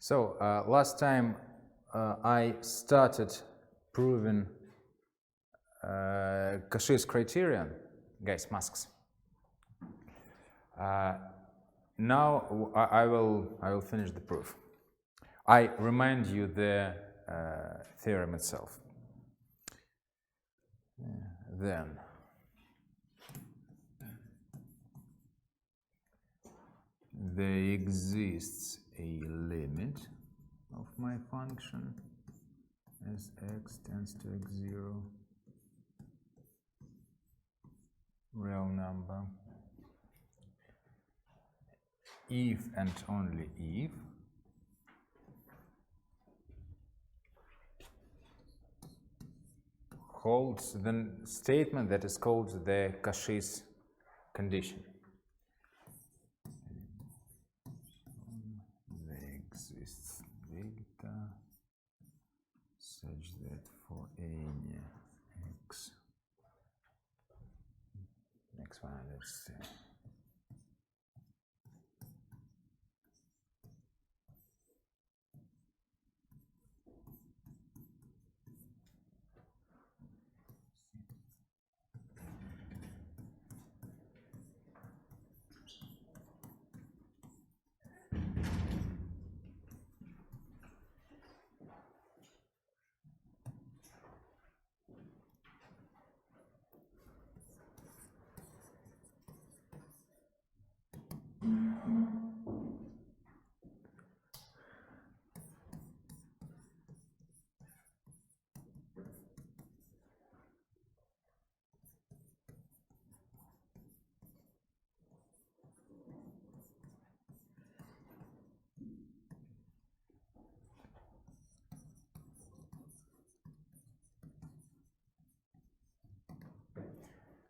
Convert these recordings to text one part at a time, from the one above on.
So last time I started proving Cauchy's criterion, guys, masks. Now I will finish the proof. I remind you the theorem itself. Then there exists a limit of my function as x tends to x0, real number, if and only if holds the statement that is called the Cauchy's condition. There exists data such that for any x, next one, let's see.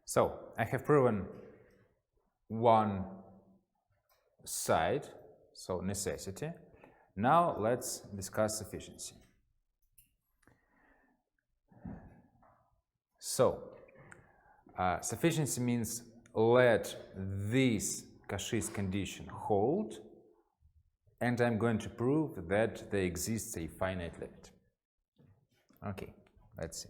So I have proven one side, so necessity. Now let's discuss sufficiency. So sufficiency means let this Cauchy's condition hold, and I'm going to prove that there exists a finite limit. Okay, let's see.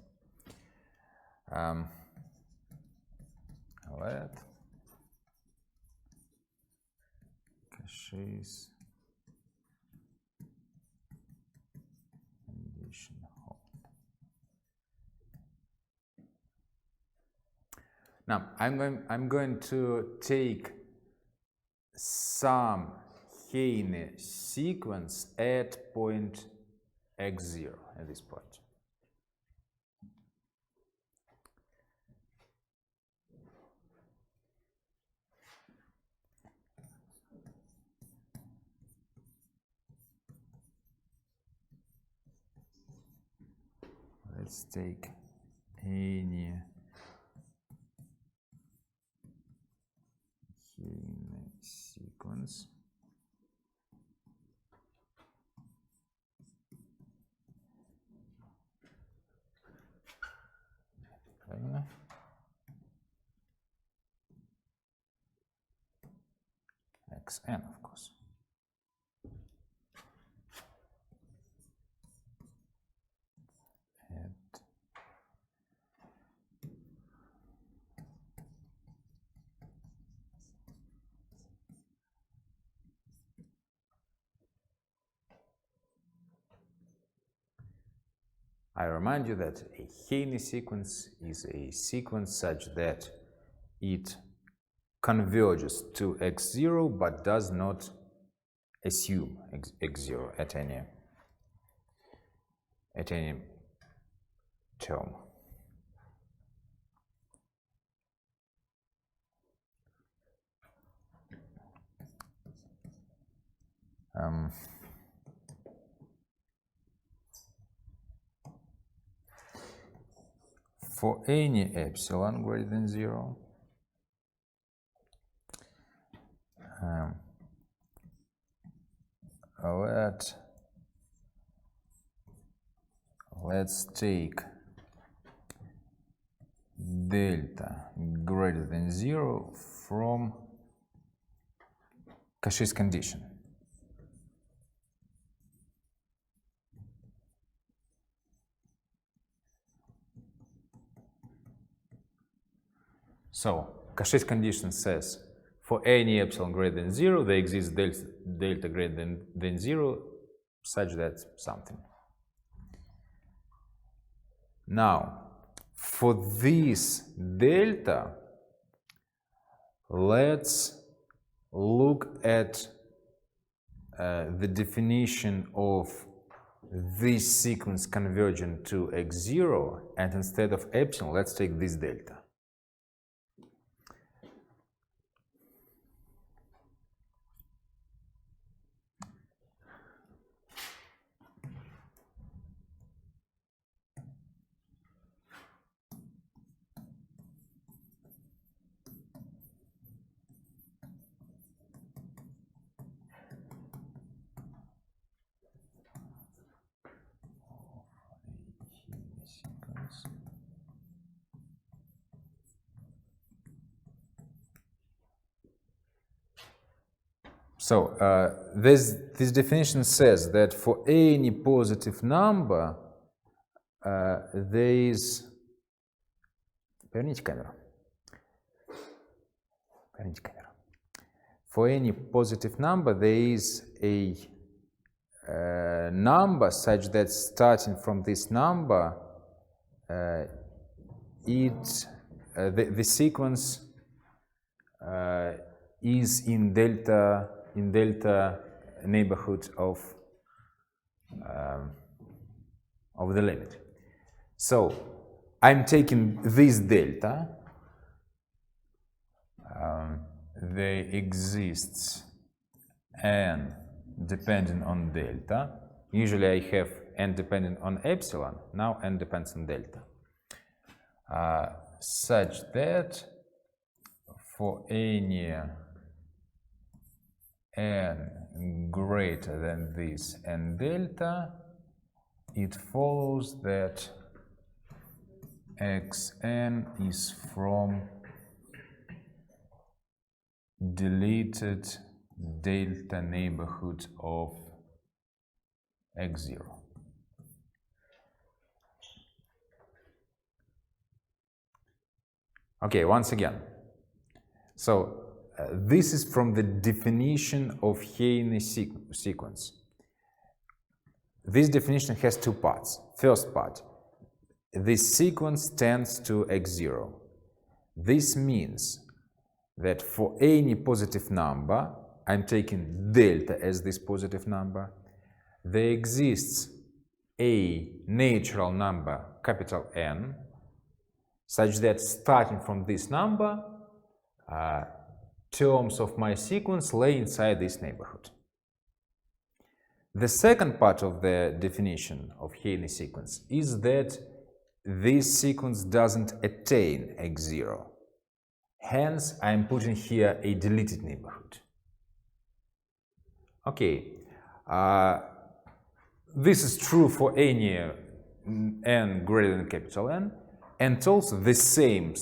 Let Cauchy's condition hold. Now I'm going to take some Heine sequence at point x0 at this point. Let's take any sequence xn, of course. I remind you that a Heine sequence is a sequence such that it converges to x0 but does not assume x0 at any term. For any epsilon greater than 0, let's take delta greater than 0 from Cauchy's condition. So Cauchy's condition says for any epsilon greater than 0, there exists delta greater than 0 such that something. Now, for this delta, let's look at the definition of this sequence convergent to x0, and instead of epsilon, let's take this delta. So this definition says that for any positive number, there is. Поверните камеру. Поверните камеру. For any positive number, there is a number such that starting from this number, the sequence is in delta neighborhood of the limit. So I'm taking this delta. There exists n depending on delta. Usually I have n depending on epsilon. Now n depends on delta. Such that for any n greater than this n delta, it follows that xn is from deleted delta neighborhood of x0. Okay, once again. So this is from the definition of Heine sequence. This definition has two parts. First part, this sequence tends to x0. This means that for any positive number, I'm taking delta as this positive number, there exists a natural number, capital N, such that starting from this number, terms of my sequence lay inside this neighborhood. The second part of the definition of Heine sequence is that this sequence doesn't attain x0. Hence, I'm putting here a deleted neighborhood. Okay, this is true for any n greater than capital N, and also the same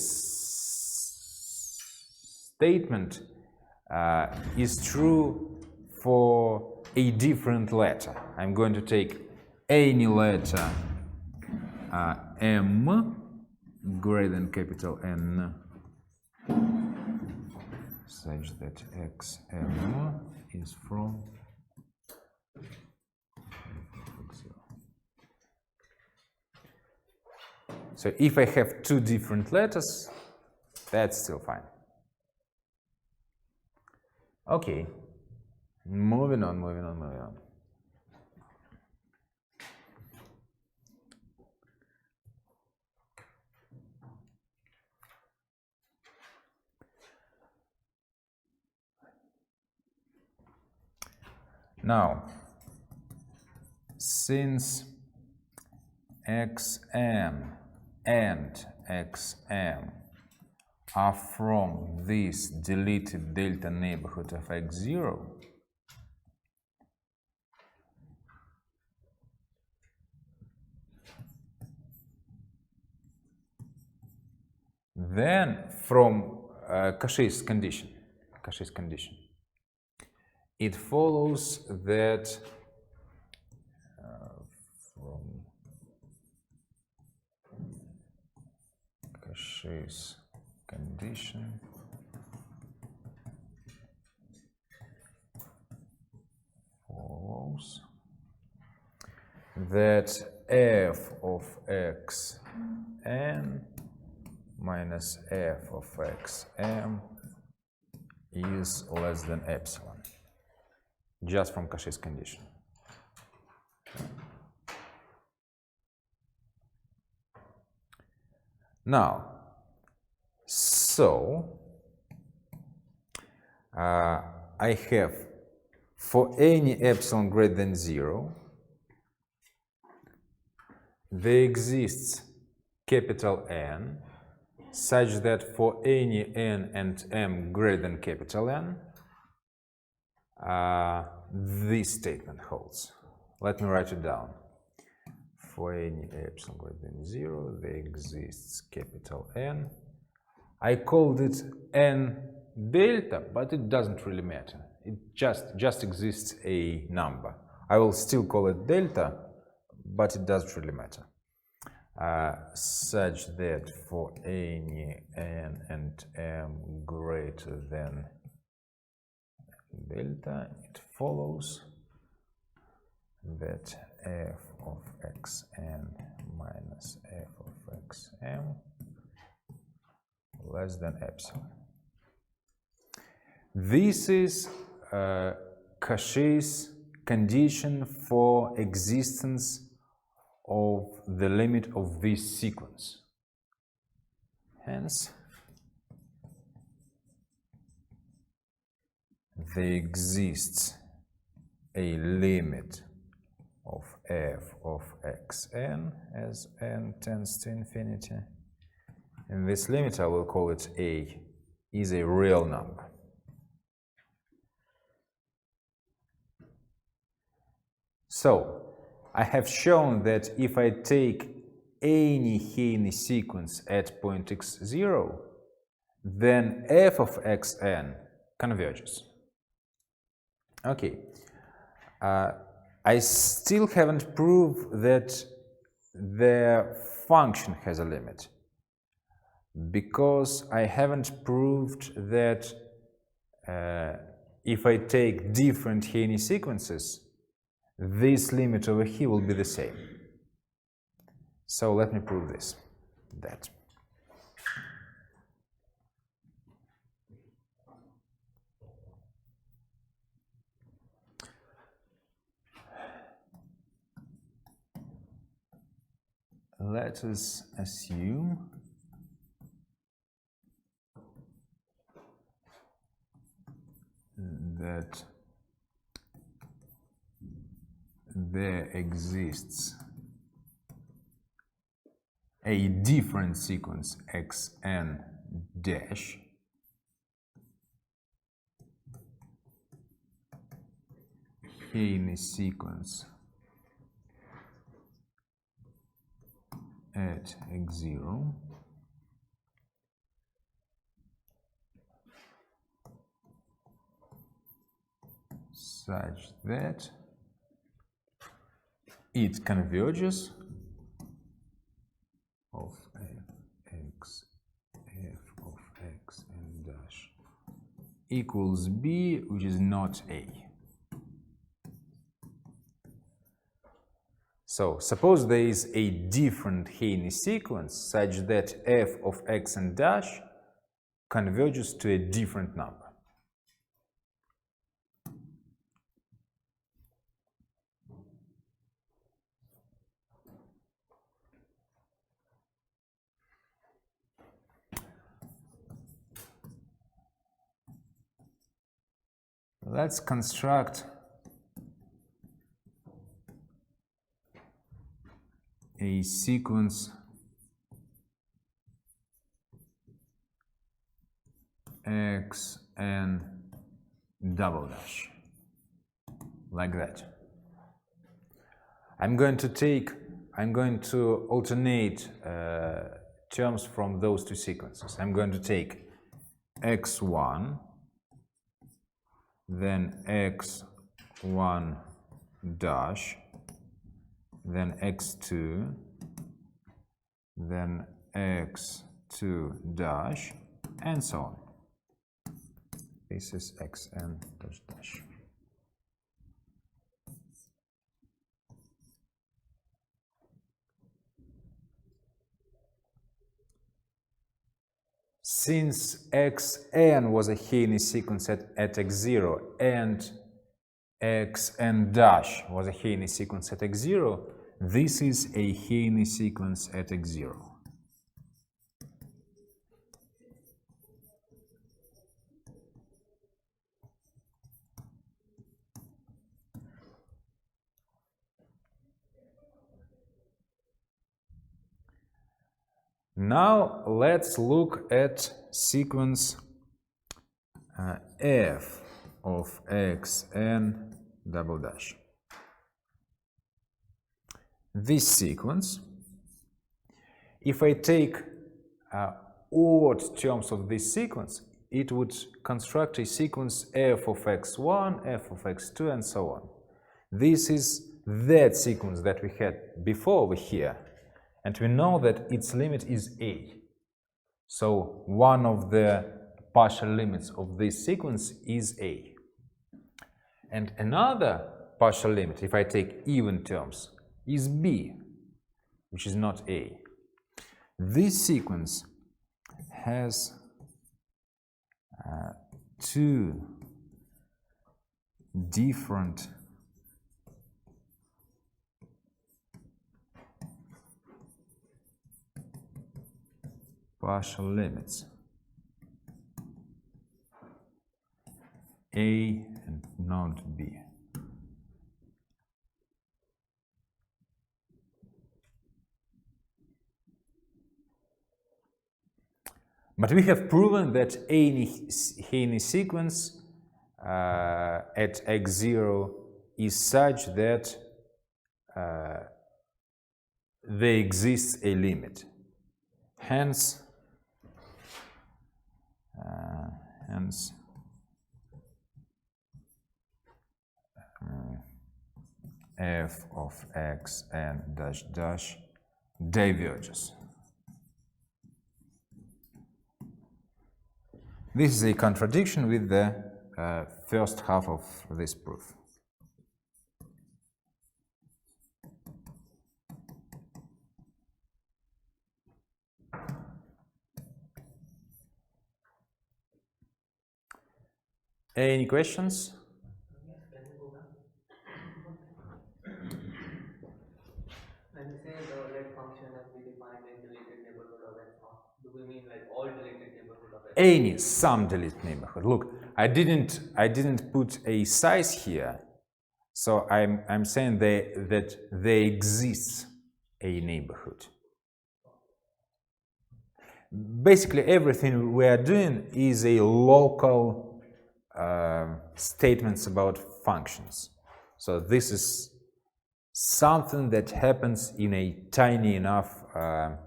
statement is true for a different letter. I'm going to take any letter m greater than capital N such that xm is from x0. So if I have two different letters, that's still fine. Okay, moving on. Now, since xn and xm are from this deleted delta neighborhood of x0, then from Cauchy's condition, it follows that from Cauchy's condition follows that f of x n minus f of x m is less than epsilon, just from Cauchy's condition. Now, so I have for any epsilon greater than 0, there exists capital N such that for any n and m greater than capital N, this statement holds. Let me write it down. For any epsilon greater than 0, there exists capital N. I called it n delta, but it doesn't really matter. It just exists a number. I will still call it delta, but it doesn't really matter. Such that for any n and m greater than delta, it follows that f of xn minus f of xm less than epsilon. This is Cauchy's condition for existence of the limit of this sequence. Hence, there exists a limit of f of xn as n tends to infinity, and this limit, I will call it a, is a real number. So, I have shown that if I take any Haney sequence at point x0, then f of xn converges. Okay. I still haven't proved that the function has a limit, because I haven't proved that if I take different Haney sequences, this limit over here will be the same. So let me prove that. Let us assume that there exists a different sequence xn dash Haney sequence at x0 such that it converges of f of x and dash equals b, which is not a. So suppose there is a different Haney sequence such that f of x and dash converges to a different number. Let's construct a sequence x and double dash, like that. I'm going to alternate terms from those two sequences. I'm going to take x1, then x1 dash, then x2, then x2 dash, and so on. This is xn dash dash. Since xn was a Heine sequence at x0 and xn dash was a Heine sequence at x0, this is a Heine sequence at x0. Now let's look at sequence f of xn double dash. This sequence, if I take odd terms of this sequence, it would construct a sequence f of x1, f of x2, and so on. This is that sequence that we had before over here. And we know that its limit is a. So one of the partial limits of this sequence is a. And another partial limit, if I take even terms, is b, which is not a. This sequence has two different partial limits, a and not b. But we have proven that any Heine sequence at x0 is such that there exists a limit. Hence f of x n dash dash diverges. This is a contradiction with the first half of this proof. Any questions? When we say the red function as we define a deleted neighborhood of x0, do we mean like all deleted neighborhood of x0? Any some deleted neighborhood. Look, I didn't put a size here, so I'm saying that there exists a neighborhood. Basically, everything we are doing is a local statements about functions. So this is something that happens in a tiny enough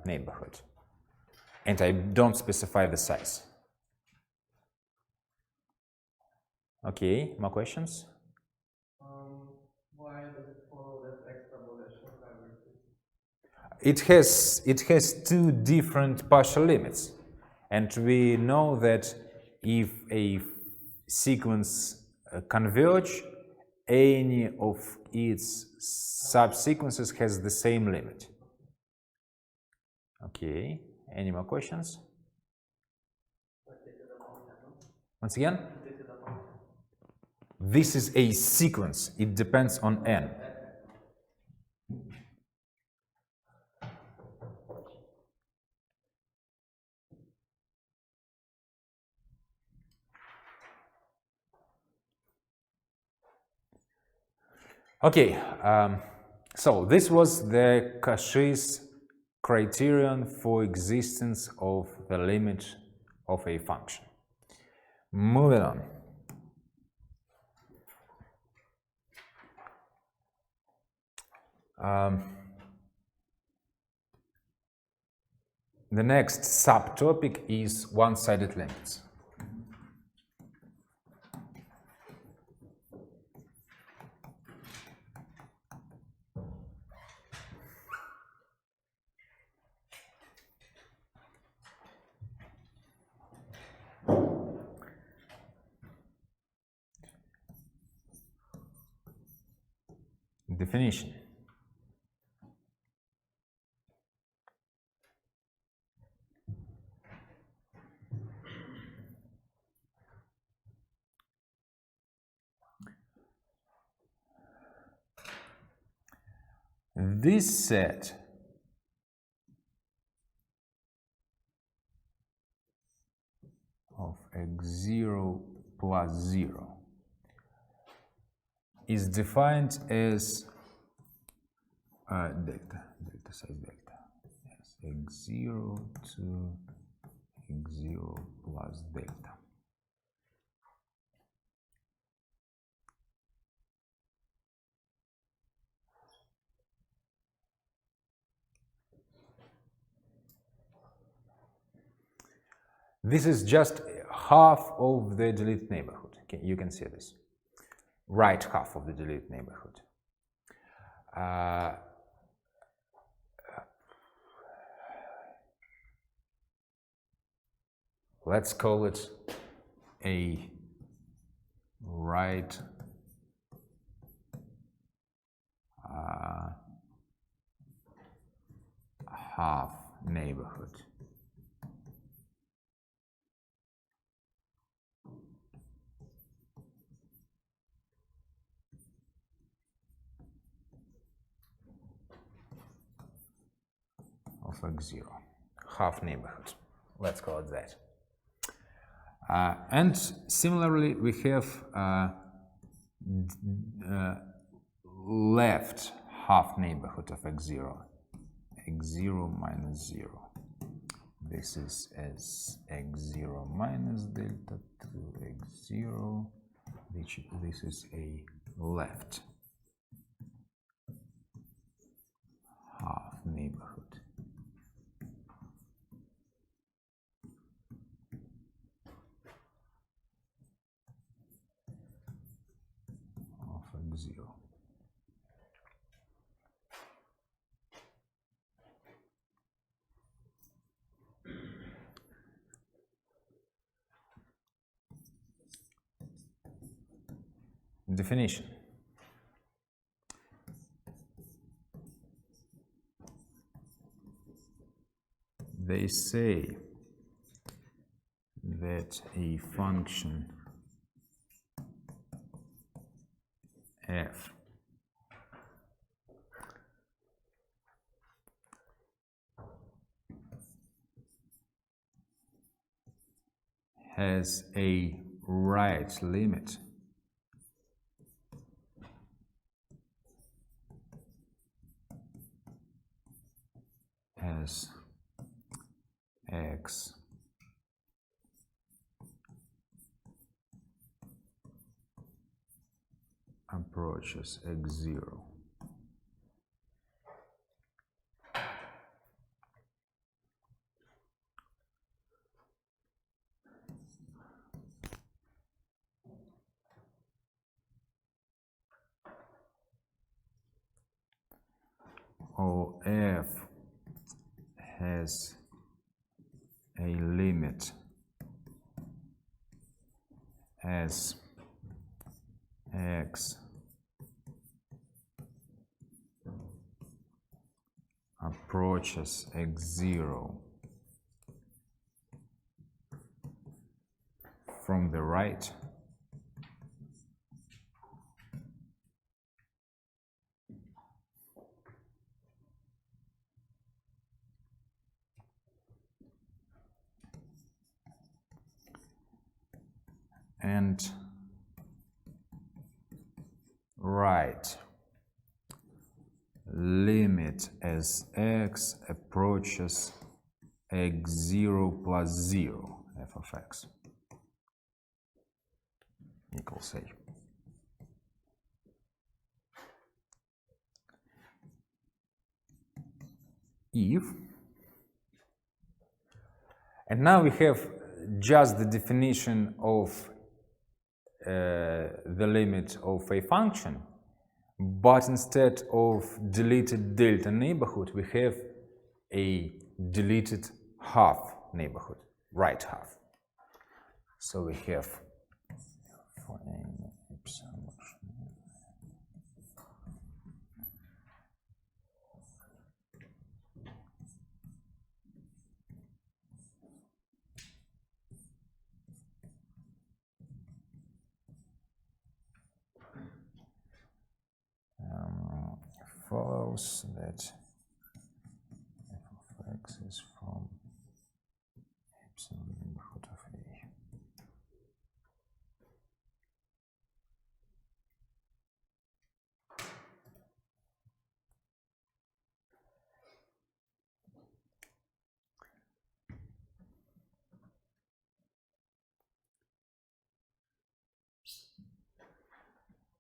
neighborhood, and I don't specify the size. Okay, more questions? Why does it follow that x double dash diverges? It has two different partial limits, and we know that if a sequence converge, any of its subsequences has the same limit. Okay, any more questions? Once again? This is a sequence. It depends on n. Okay, so this was the Cauchy's criterion for existence of the limit of a function. Moving on. The next subtopic is one-sided limits. Definition. This set of x0 plus 0 is defined as delta size delta. Yes, x0 to x0 plus delta. This is just half of the deleted neighborhood. Okay, you can see this. Right half of the deleted neighborhood. Let's call it a right half neighborhood. Of x0, half neighborhood, let's call it that. And similarly, we have left half neighborhood of x0, x0 minus 0. This is as x0 minus delta to x0, which this is a left half neighborhood. Of 0. Definition. They say that a function f has a right limit as x approaches x0. Or f has a limit as x approaches x0 from the right, and right limit as x approaches x0 plus 0 f of x equals a. If, and now we have just the definition of the limit of a function, but instead of deleted delta neighborhood, we have a deleted half neighborhood, right half. So we have for suppose that f of x is from epsilon neighborhood of A.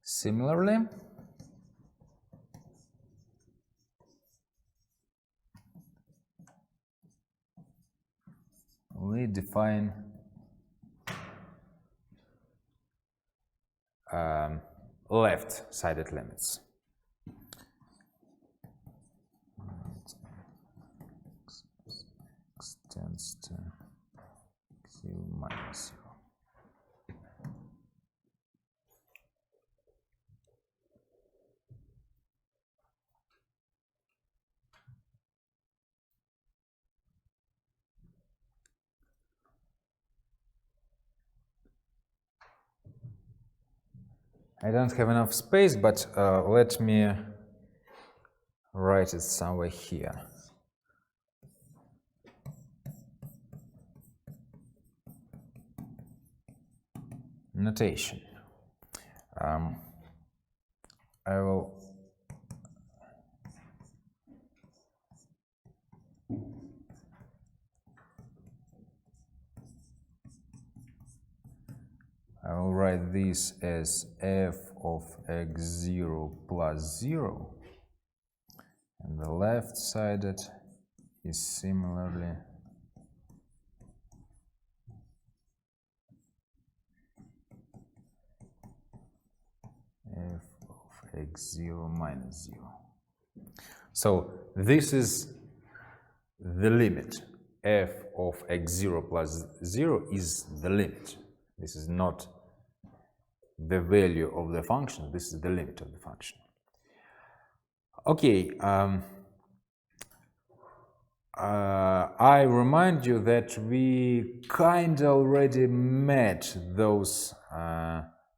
Similarly, we define left-sided limits. X tends to 0 minus 0. I don't have enough space, but let me write it somewhere here. Notation. I will write this as f of x0 plus 0, and the left-sided is similarly f of x0 minus 0. So this is the limit. F of x0 plus 0 is the limit. This is not the value of the function, this is the limit of the function. Okay, I remind you that we kind of already met those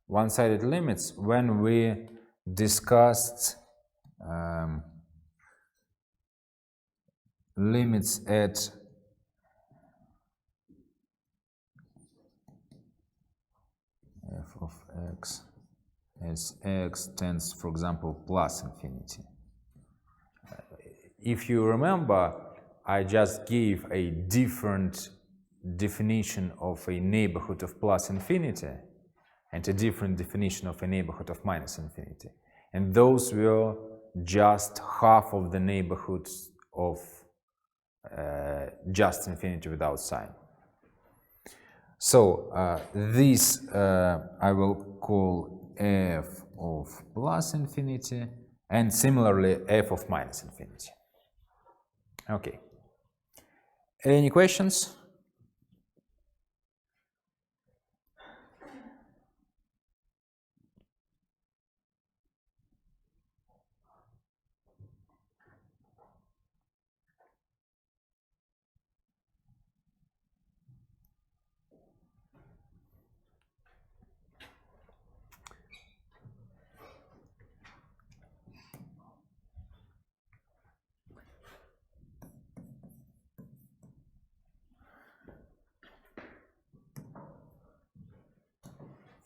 one-sided limits when we discussed limits at f of x as x tends, for example, plus infinity. If you remember, I just gave a different definition of a neighborhood of plus infinity and a different definition of a neighborhood of minus infinity. And those were just half of the neighborhoods of just infinity without sign. So this I will call f of plus infinity, and similarly f of minus infinity. Okay. Any questions?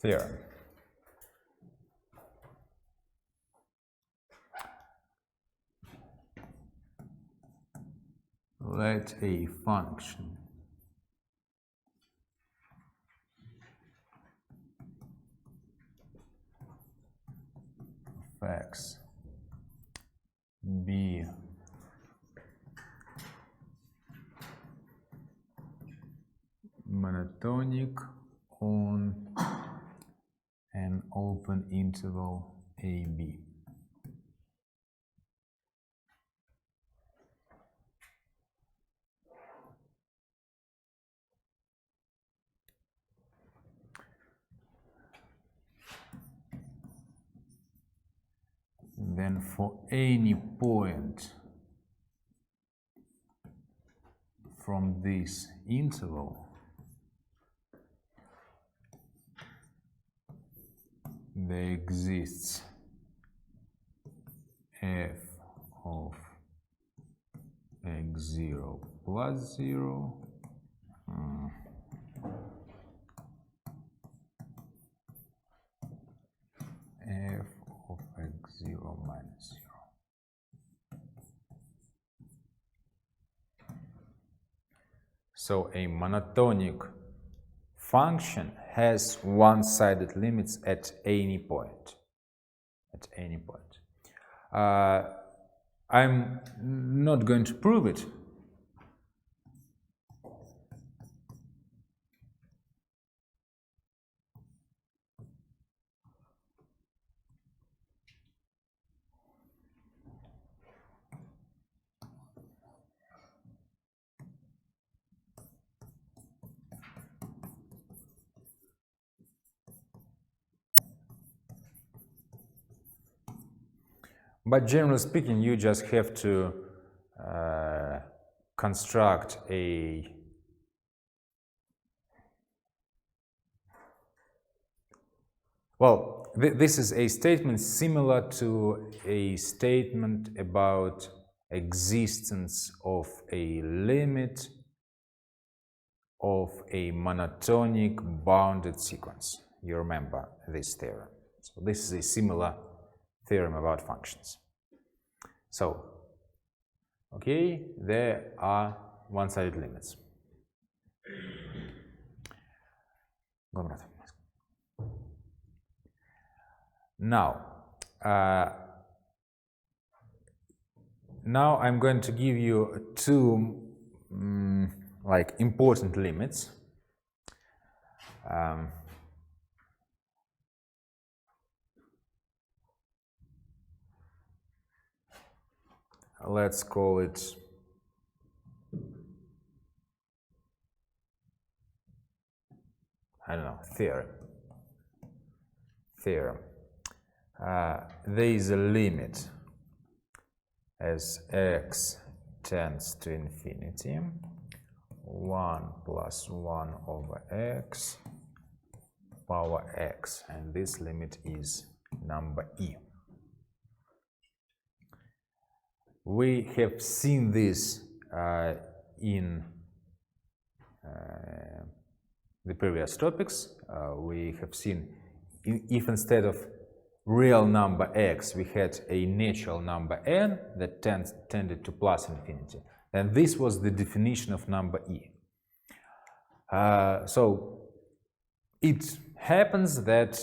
Theorem. Let a function of x be monotonic on an open interval AB. Then for any point from this interval, there exists f of x0 plus 0 f of x0 minus 0. So a monotonic function has one-sided limits at any point. At any point. I'm not going to prove it. But generally speaking, you just have to construct a this is a statement similar to a statement about existence of a limit of a monotonic bounded sequence. You remember this theorem. So this is a similar theorem about functions. So, okay, there are one-sided limits. Now I'm going to give you two important limits. Let's call it theorem. There is a limit as x tends to infinity, 1 plus 1 over x power x, and this limit is number e. We have seen this in the previous topics. We have seen if instead of real number x we had a natural number n that tended to plus infinity, then this was the definition of number e. So it happens that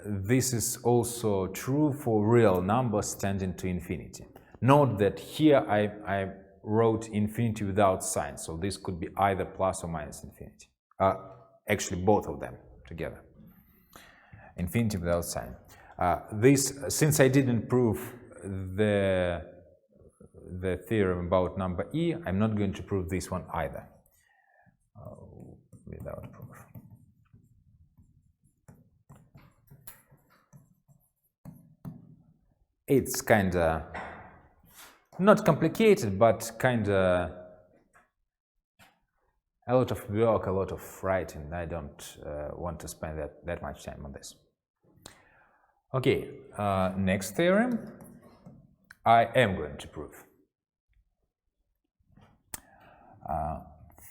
this is also true for real numbers tending to infinity. Note that here I wrote infinity without sign, so this could be either plus or minus infinity. Actually, both of them together. Infinity without sign. Since I didn't prove the theorem about number e, I'm not going to prove this one either. Without proof. It's kinda not complicated, but kinda a lot of work, a lot of writing. I don't want to spend that much time on this. Okay, next theorem I am going to prove.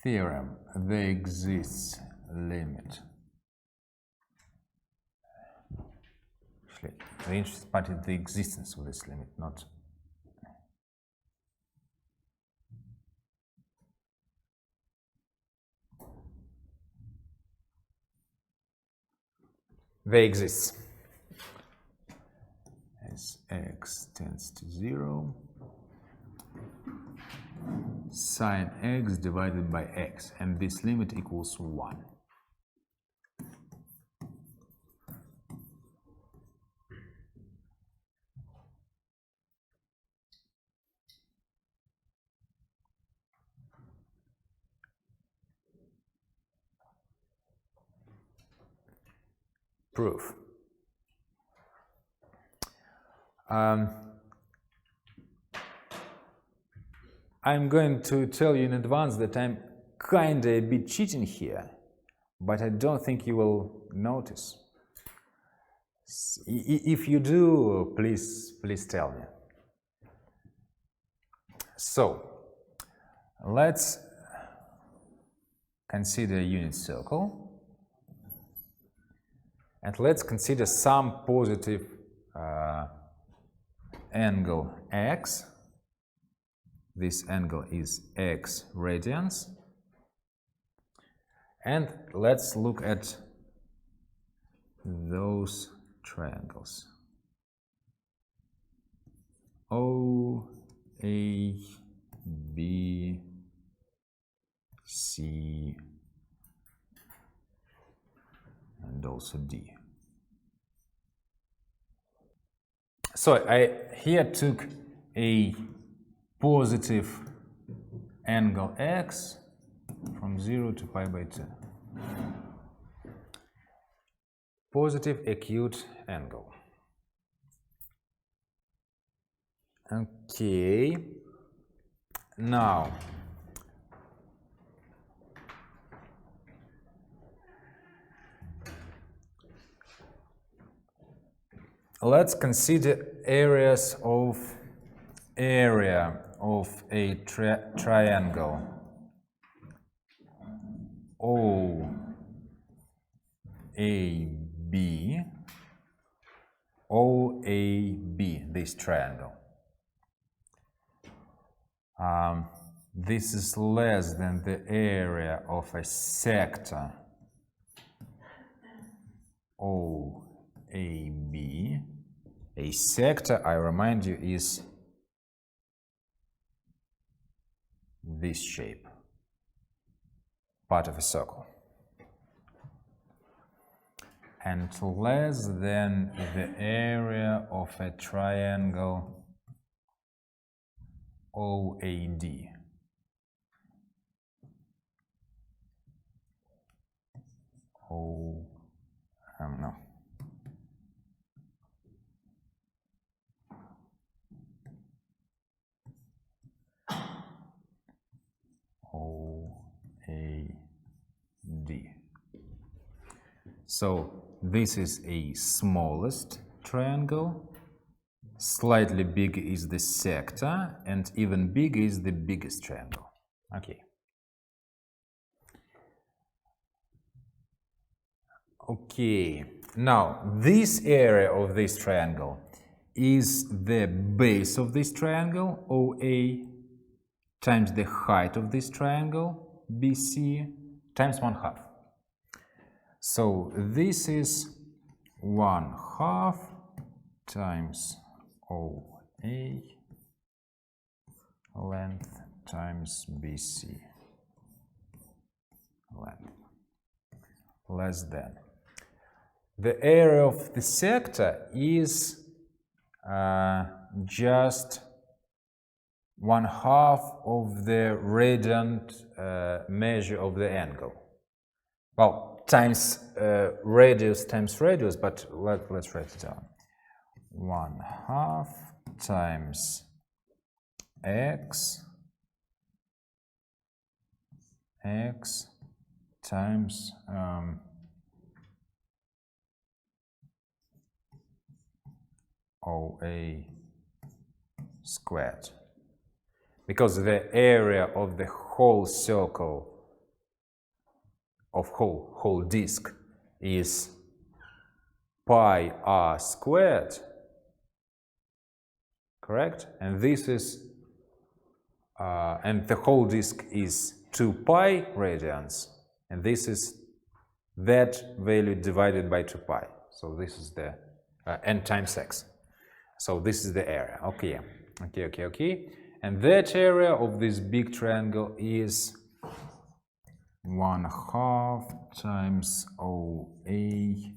Theorem, there exists limit. Actually, the interesting part is the existence of this limit, not there exists as x tends to 0 sine x divided by x, and this limit equals 1. Proof. I'm going to tell you in advance that I'm kinda a bit cheating here, but I don't think you will notice. If you do, please tell me. So let's consider a unit circle, and let's consider some positive angle x. This angle is x radians, and let's look at those triangles. O, A, B, C, and also D. So I here took a positive angle x from 0 to pi by 2. Positive acute angle. Okay. Now, let's consider area of a triangle OAB, this triangle. This is less than the area of a sector OAB. A sector, I remind you, is this shape, part of a circle, and less than the area of a triangle OAD. No. OAD. So this is a smallest triangle, slightly bigger is the sector, and even bigger is the biggest triangle. Okay. Okay, now this area of this triangle is the base of this triangle OA times the height of this triangle BC times 1/2. So this is 1/2 times OA length times BC length, less than. The area of the sector is just 1/2 of the radiant measure of the angle. Well, times radius times radius, but let's write it down. 1/2 times x times OA squared, because the area of the whole circle of whole disk is pi r squared, correct? And this is and the whole disk is 2 pi radians, and this is that value divided by 2 pi. So this is the n times x. So this is the area. Okay. And that area of this big triangle is 1/2 times OA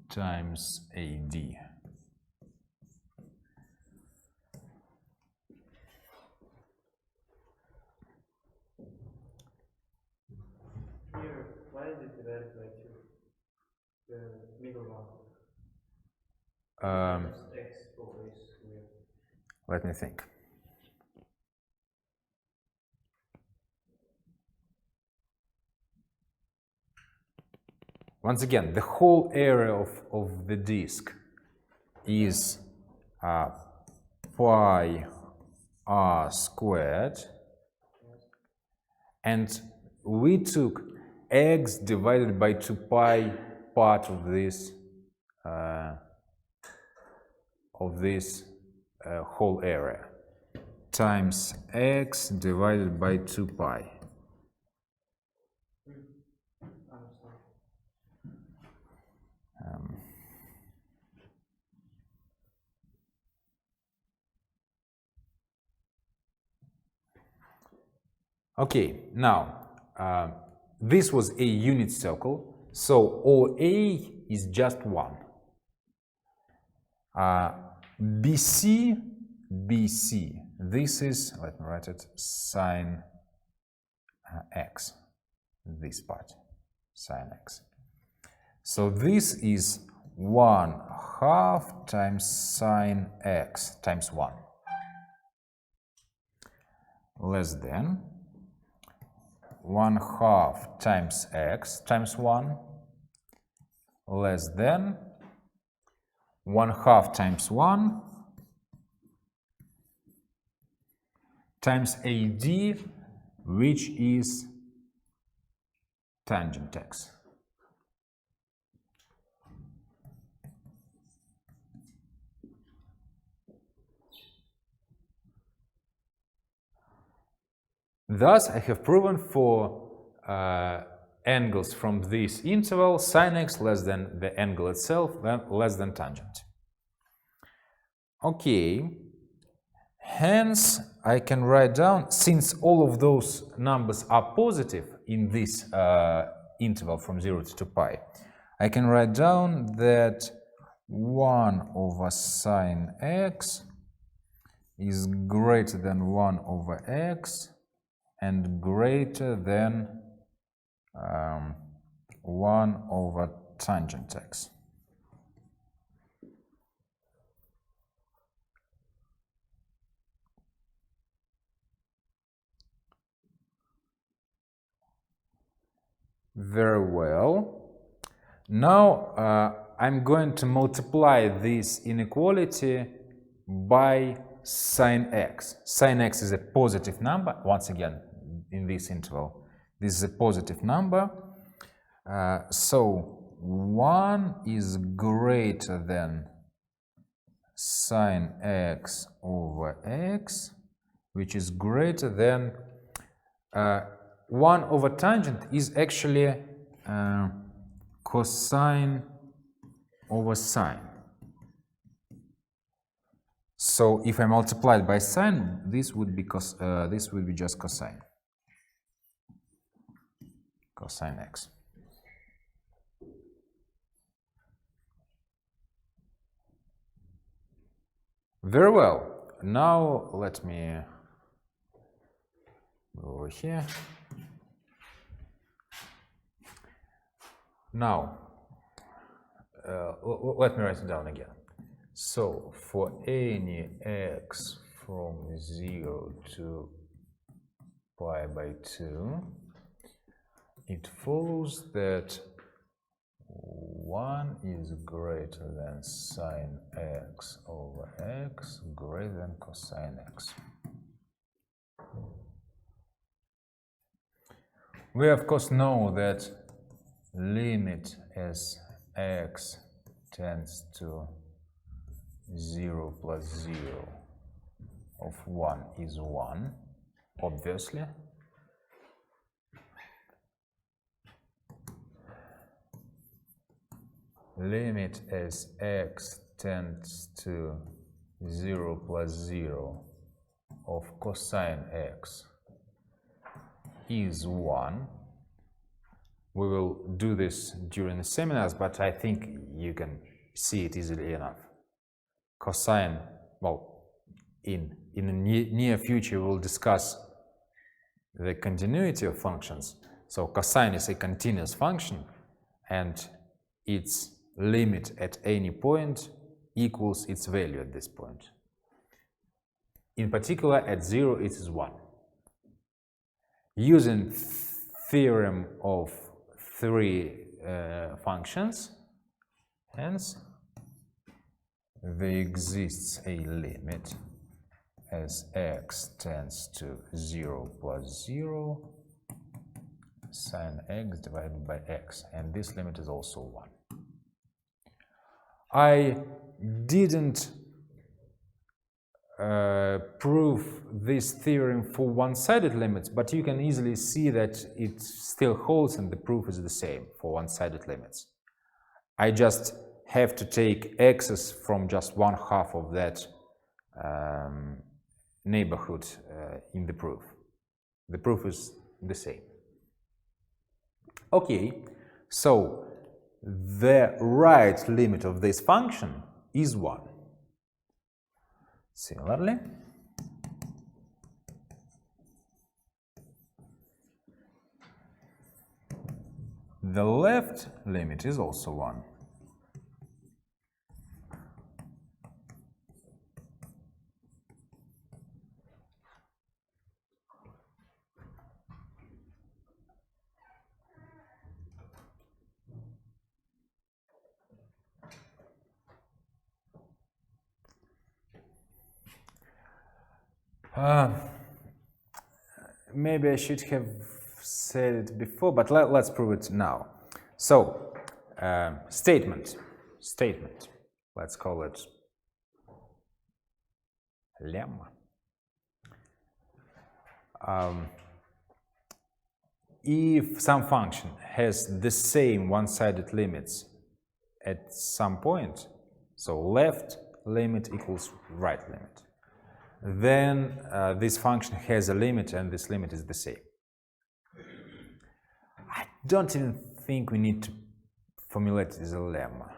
times AD. Here, why is it divided by 2? The middle one. X OA squared. Let me think. Once again, the whole area of the disk is pi r squared, and we took x divided by 2 pi part of this whole area times x divided by 2 pi. Okay, now this was a unit circle, so OA is just 1. BC, this is, let me write it, sine x, this part, sine x. So this is 1/2 times sine x times 1, less than 1/2 times x times 1, less than 1/2 times 1 times AD, which is tangent x. Thus, I have proven for angles from this interval, sine x less than the angle itself, less than tangent. Okay, hence I can write down, since all of those numbers are positive in this interval from 0 to 2 pi, I can write down that 1 over sine x is greater than 1 over x and greater than 1 over tangent x. Very well. Now I'm going to multiply this inequality by sine x. Sine x is a positive number, once again, in this interval. This is a positive number. So 1 is greater than sine x over x, which is greater than 1 over tangent is actually cosine over sine. So if I multiply it by sine, this would be just cosine. Cosine x. Very well. Now let me go over here. Now let me write it down again. So for any x from 0 to pi by 2, it follows that 1 is greater than sine x over x greater than cosine x. We of course know that limit as x tends to 0 plus 0 of 1 is 1, obviously. Limit as x tends to 0 plus 0 of cosine x is 1. We will do this during the seminars, but I think you can see it easily enough. Cosine, well, in the near future we'll discuss the continuity of functions. So cosine is a continuous function and its limit at any point equals its value at this point. In particular, at 0 it is 1. Using theorem of three functions, hence there exists a limit as x tends to 0 plus 0 sine x divided by x, and this limit is also 1. I didn't prove this theorem for one-sided limits, but you can easily see that it still holds and the proof is the same for one-sided limits. I just have to take x's from just 1/2 of that neighborhood in the proof. The proof is the same. Okay, so the right limit of this function is 1. Similarly, the left limit is also 1. Maybe I should have said it before, but let's prove it now. So, statement, let's call it lemma. If some function has the same one-sided limits at some point, so left limit equals right limit, then this function has a limit and this limit is the same. I don't even think we need to formulate it as a lemma.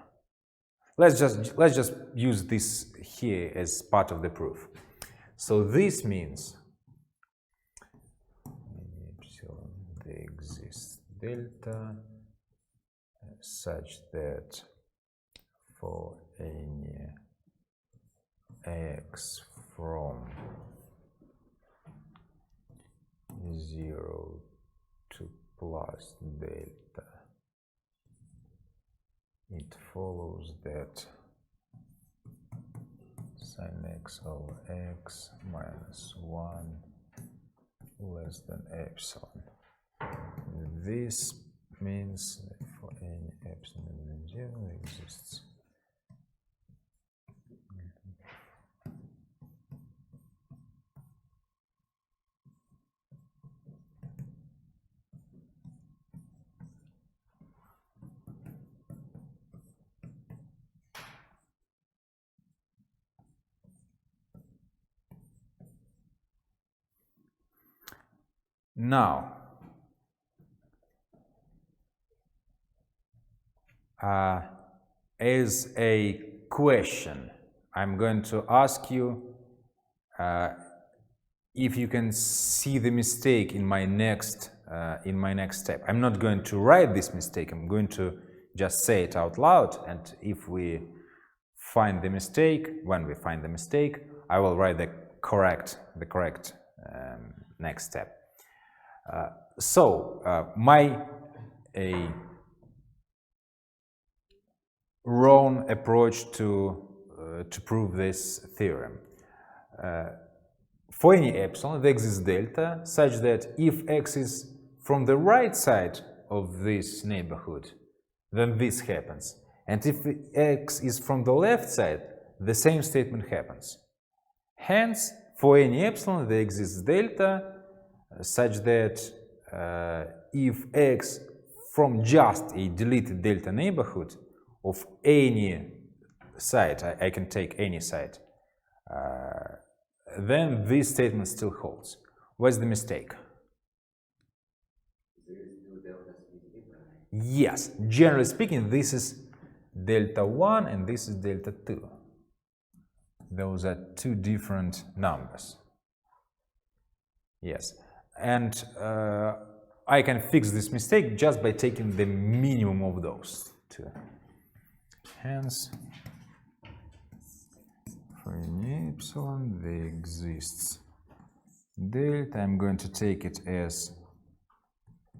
Let's just use this here as part of the proof. So this means there exists delta such that for any x from 0 to plus delta, it follows that sin x over x minus 1 less than epsilon. This means that for any epsilon than 0 exists now. As a question, I'm going to ask you if you can see the mistake in my next step. I'm not going to write this mistake. I'm going to just say it out loud, and if we find the mistake, when we find the mistake, I will write the correct next step. My wrong approach to prove this theorem. For any epsilon, there exists delta such that if x is from the right side of this neighborhood, then this happens. And if x is from the left side, the same statement happens. Hence, for any epsilon, there exists delta such that if x from just a deleted delta neighborhood of any side, I can take any side, then this statement still holds. What's the mistake? Yes, generally speaking, this is delta 1 and this is delta 2. Those are two different numbers. Yes, and I can fix this mistake just by taking the minimum of those two. Hence, for any epsilon, there exists delta. I'm going to take it as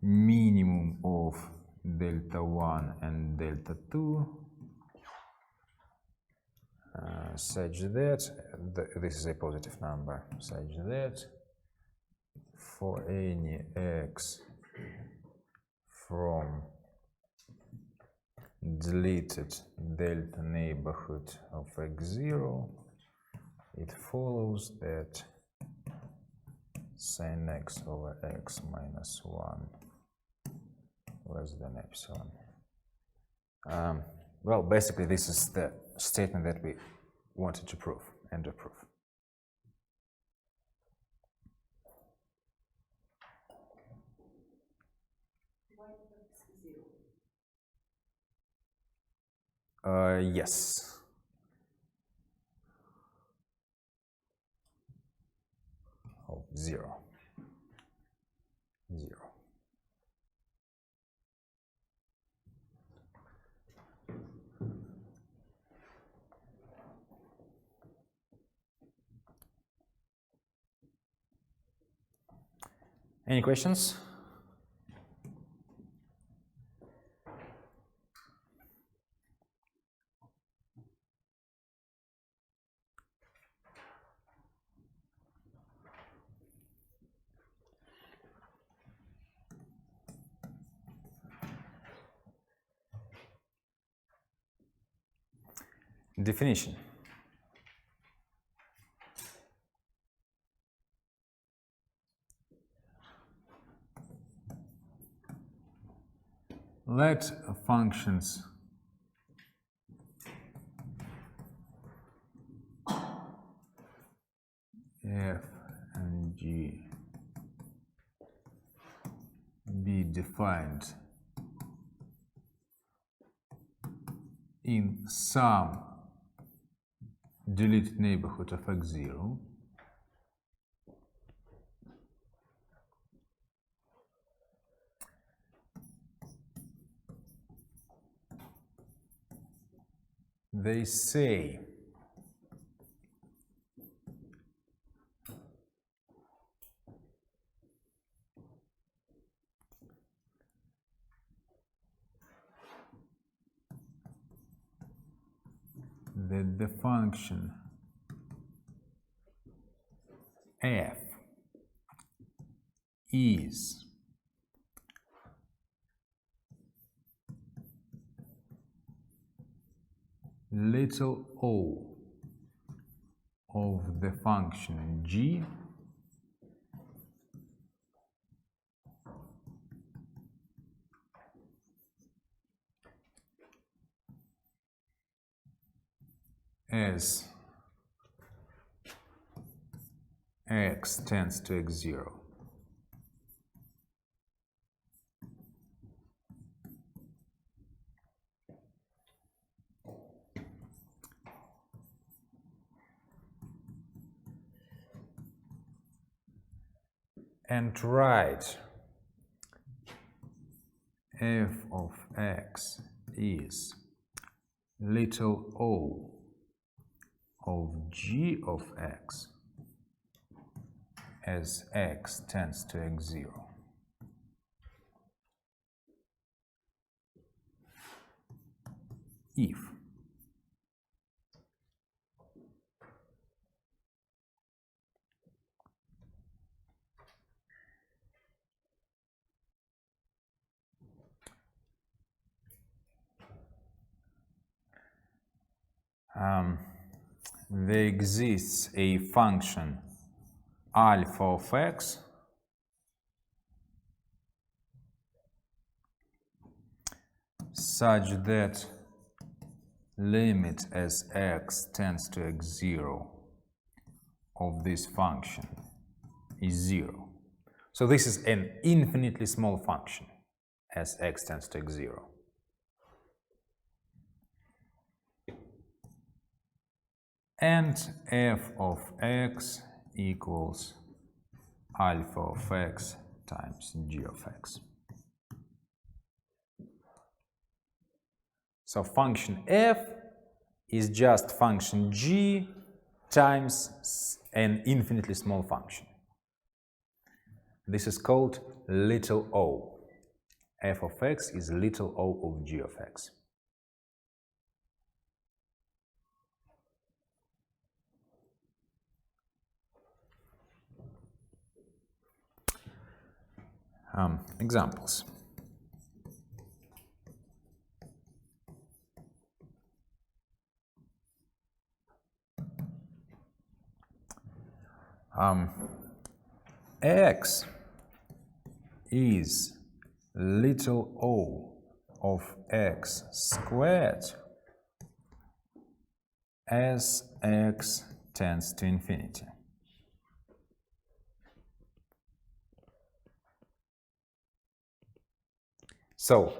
minimum of delta 1 and delta 2 such that this is a positive number, such that for any x from deleted delta neighborhood of x0, it follows that sin x over x minus 1 less than epsilon. Well, basically this is the statement that we wanted to prove. End of proof. Yes. Oh, 0. 0. Any questions? Definition. Let functions f and g be defined in some deleted neighborhood of x0 they say that the function f is little o of the function g as x tends to x0. And write f of x is little o of g of x as x tends to x0. If there exists a function alpha of x such that limit as x tends to x0 of this function is 0. So this is an infinitely small function as x tends to x0. And f of x equals alpha of x times g of x. So function f is just function g times an infinitely small function. This is called little o. F of x is little o of g of x. Examples. X is little o of x squared as x tends to infinity. So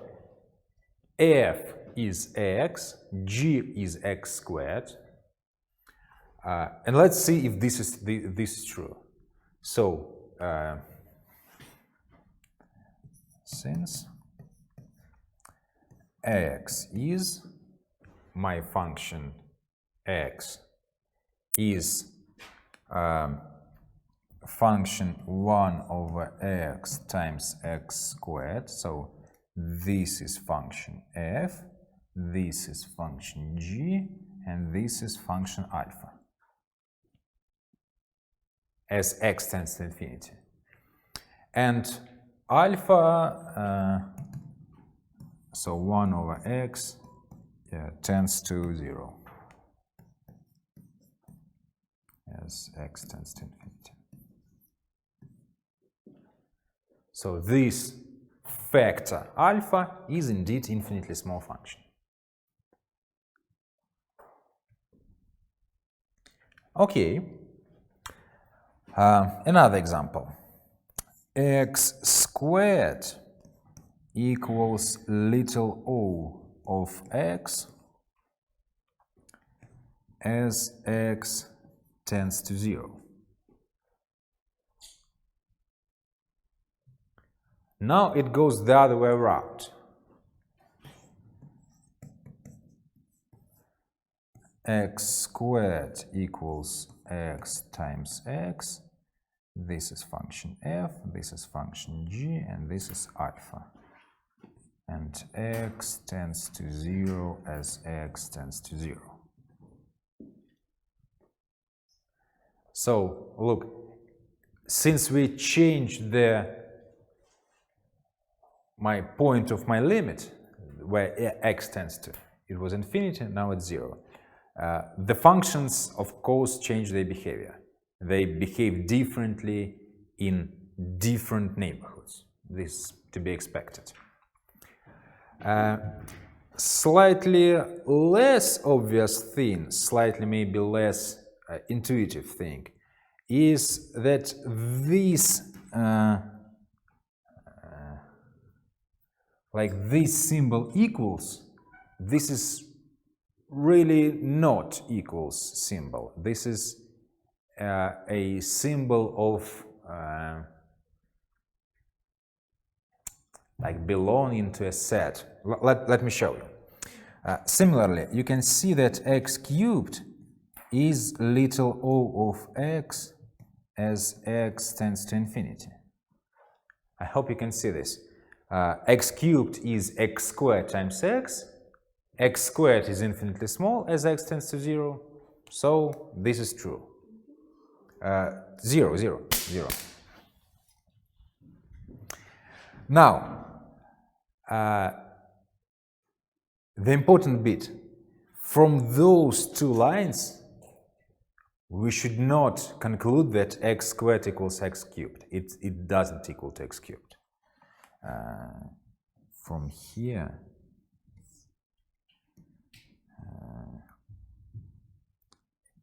f is x, g is x squared, and let's see if this is true. So since x is my function x is function 1 over x times x squared, so this is function f, this is function g, and this is function alpha as x tends to infinity. And alpha, so 1 over x tends to 0 as x tends to infinity. So this factor alpha is indeed infinitely small function. Okay, another example. X squared equals little o of x as x tends to 0. Now it goes the other way around. X squared equals x times x. This is function f, this is function g, and this is alpha. And x tends to 0 as x tends to 0. So look, since we changed my point of my limit, where x tends to, it was infinity, now it's 0. The functions, of course, change their behavior. They behave differently in different neighborhoods. This is to be expected. Slightly less obvious thing, slightly maybe less intuitive thing, is that this like this symbol equals, this is really not equals symbol. This is a symbol of like belonging to a set. Let me show you. Similarly, you can see that x cubed is little o of x as x tends to infinity. I hope you can see this. X cubed is x squared times x. X squared is infinitely small as x tends to 0. So this is true. 0, 0, 0. Now, the important bit, from those two lines, we should not conclude that x squared equals x cubed. It doesn't equal to x cubed. From here,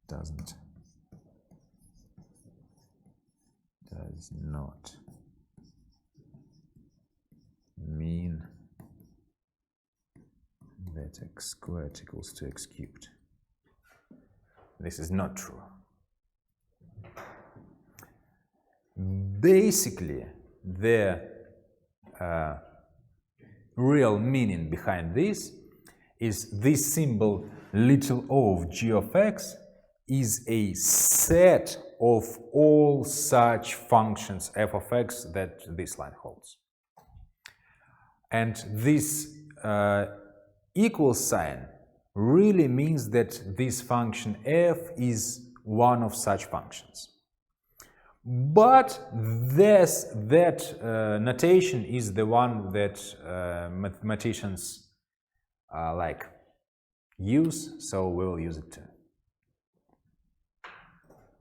does not mean that x squared equals to x cubed. This is not true. Basically, the real meaning behind this is this symbol little o of g of x is a set of all such functions f of x that this line holds. And this equal sign really means that this function f is one of such functions. But that notation is the one that mathematicians like use, so we'll use it too.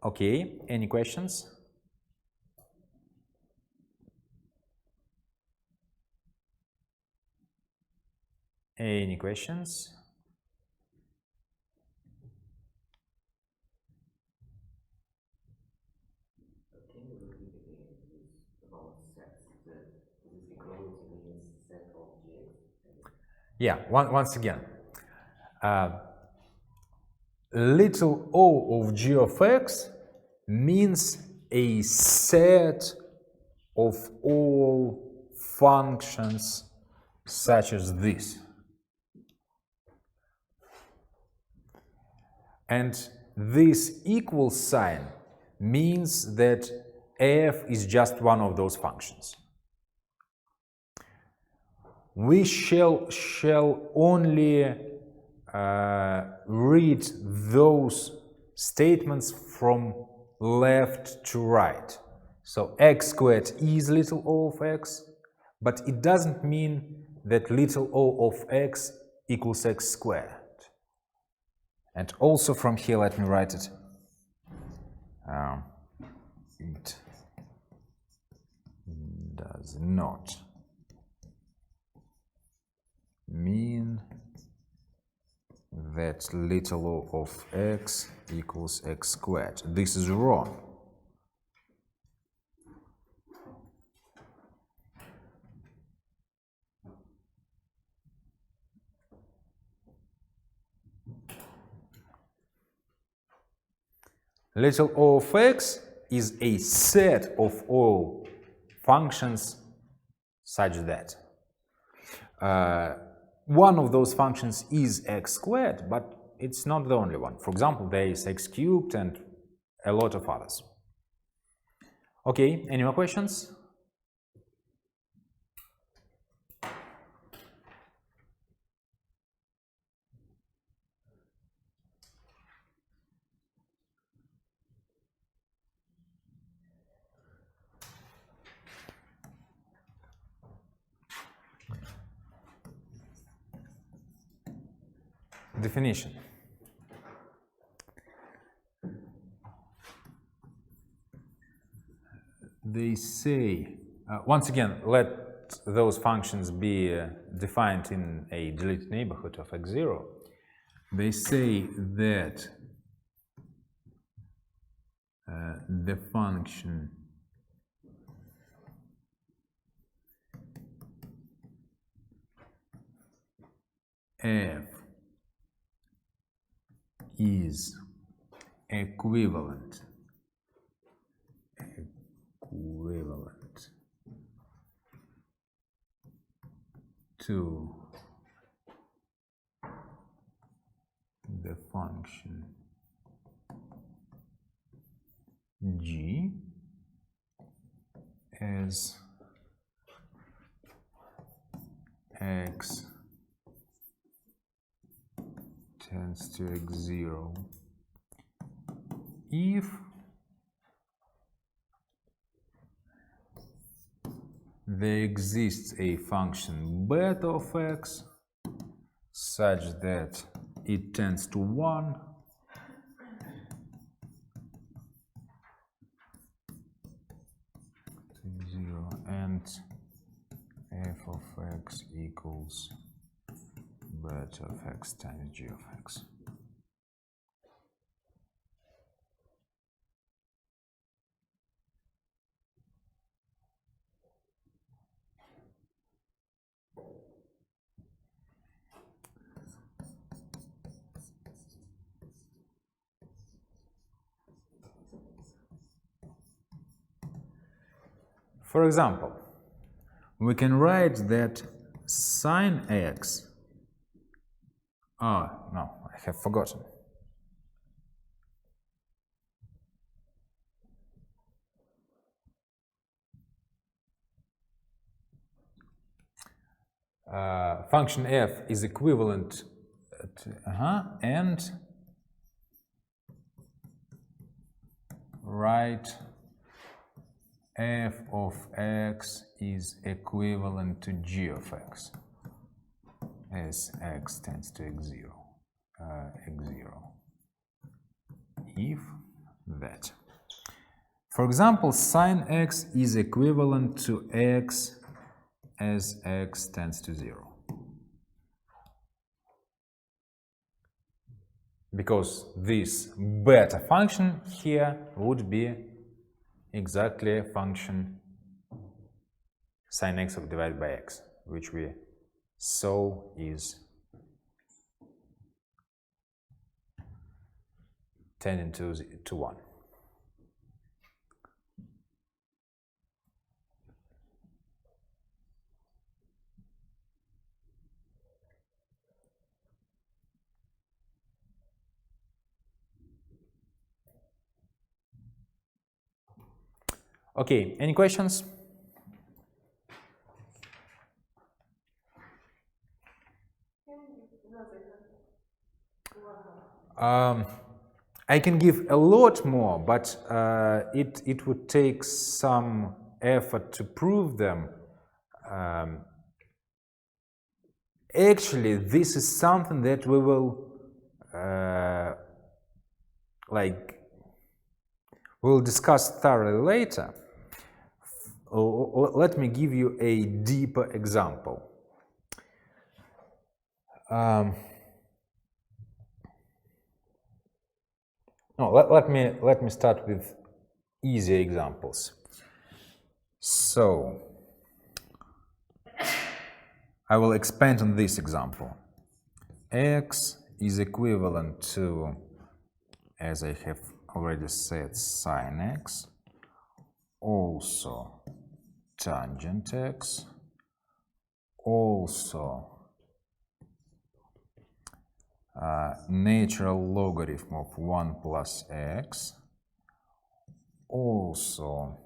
Okay, any questions? Any questions? Yeah, once again, little o of g of x means a set of all functions such as this. And this equal sign means that f is just one of those functions. We shall only read those statements from left to right. So x squared is little o of x, but it doesn't mean that little o of x equals x squared. And also from here, let me write it. It does not mean that little o of x equals x squared. This is wrong. Little o of x is a set of all functions such that one of those functions is x squared, but it's not the only one. For example, there is x cubed and a lot of others. Okay, any more questions? Definition. They say, once again, let those functions be defined in a deleted neighborhood of x0. They say that the function f is equivalent to the function g as x tends to x0 if there exists a function beta of x such that it tends to 1 0 and f of x equals beta of x times g of x. For example, we can write that sine x, no, I have forgotten. Function f is equivalent to, and write f of x is equivalent to g of x as x tends to x0, if that. For example, sine x is equivalent to x as x tends to 0. Because this beta function here would be exactly a function sine x divided by x, which we saw is tending to 1. Okay, any questions? I can give a lot more, but it would take some effort to prove them. Actually, this is something that we will we'll discuss thoroughly later. Let me give you a deeper example. Let me start with easier examples. So I will expand on this example. X is equivalent to, as I have already said, sine x, also tangent x, also natural logarithm of 1 plus x, also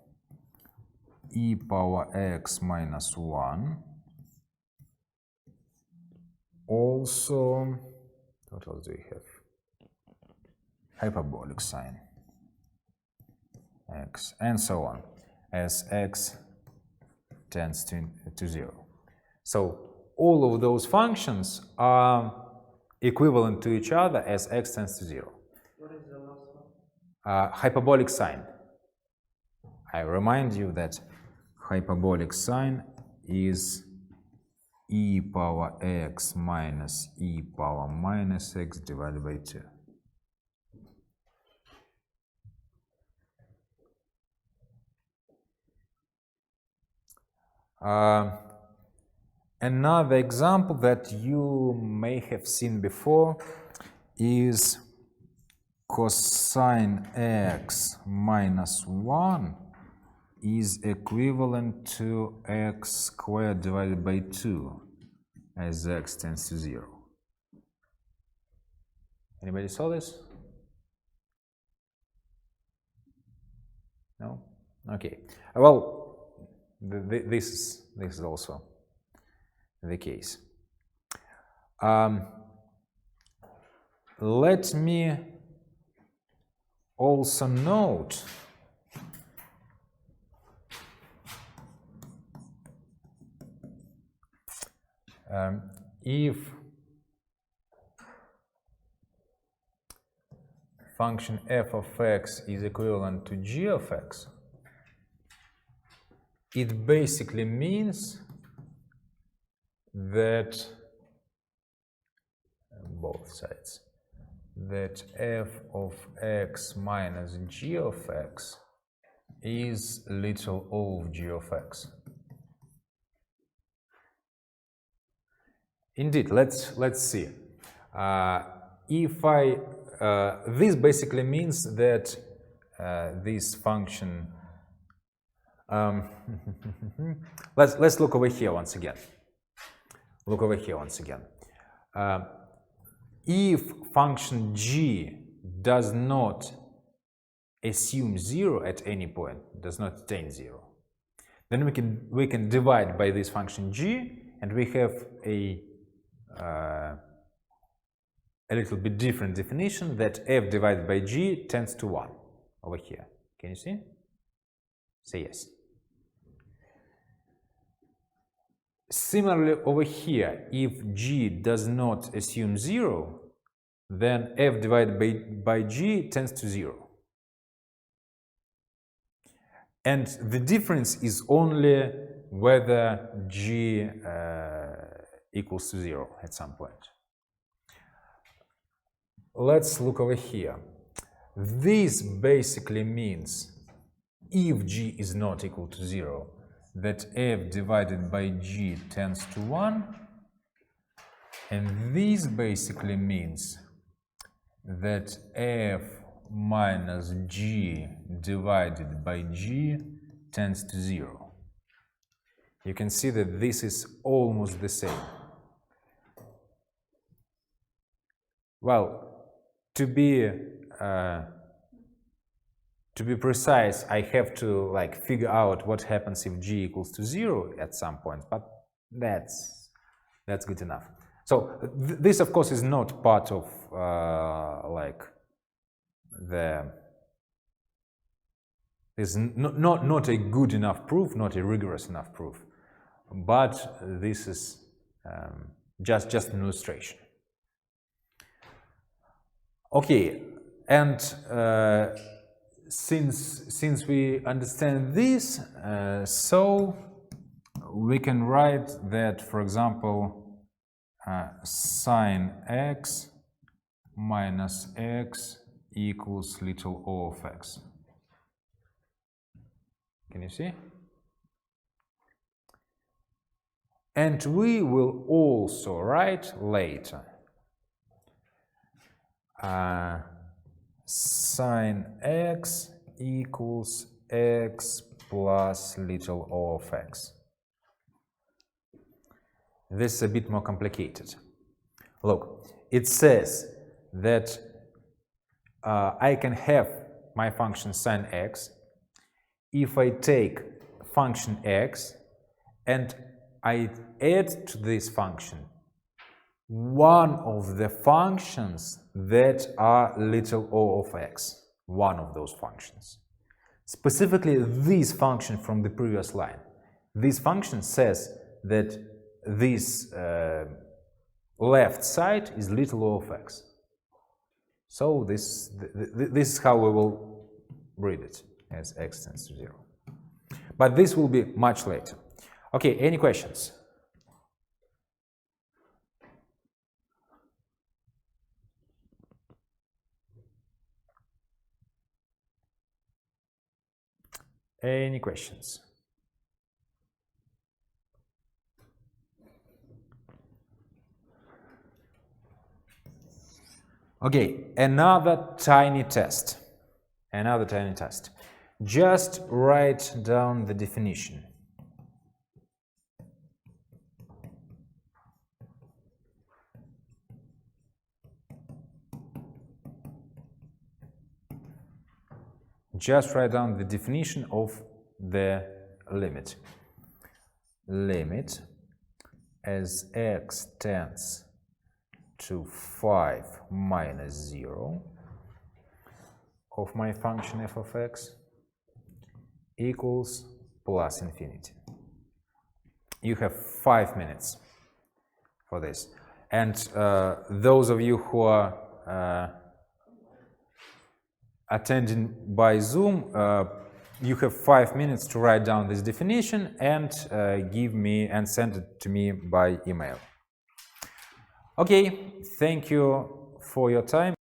e power x minus 1, also, what else do we have? Hyperbolic sine x, and so on, as x tends to 0. So all of those functions are equivalent to each other as x tends to 0. What is the last one? Hyperbolic sine. I remind you that hyperbolic sine is e power x minus e power minus x divided by 2. Another example that you may have seen before is cosine x minus 1 is equivalent to x squared divided by 2 as x tends to 0. Anybody saw this? No? Okay. Well, this is also the case. Let me also note if function f of x is equivalent to g of x, it basically means that both sides, that f of x minus g of x is literal O of g of x. Indeed, let's see. This basically means that this function. Let's look over here once again. Look over here once again. If function g does not assume 0 at any point, does not tend 0, then we can divide by this function g, and we have a little bit different definition that f divided by g tends to 1 over here. Can you see? Say yes. Similarly over here, if g does not assume 0, then f divided by g tends to 0. And the difference is only whether g equals to 0 at some point. Let's look over here. This basically means if g is not equal to 0, that f divided by g tends to 1, and this basically means that f minus g divided by g tends to 0. You can see that this is almost the same. Well, to be precise, I have to figure out what happens if g equals to 0 at some point, but that's good enough. So this, of course, is not part of is not a good enough proof, not a rigorous enough proof, but this is just an illustration. Okay, and since we understand this, so we can write that, for example, sine x minus x equals little o of x. Can you see? And we will also write later sine x equals x plus little o of x. This is a bit more complicated. Look, it says that I can have my function sine x if I take function x and I add to this function one of the functions that are little o of x, one of those functions. Specifically, this function from the previous line. This function says that this left side is little o of x. So this is how we will read it, as x tends to 0. But this will be much later. Okay, any questions? Any questions? Okay, another tiny test. Just write down the definition. Just write down the definition of the limit. Limit as x tends to 5 minus 0 of my function f of x equals plus infinity. You have 5 minutes for this. And those of you who are attending by Zoom, you have 5 minutes to write down this definition and send it to me by email. Okay, thank you for your time.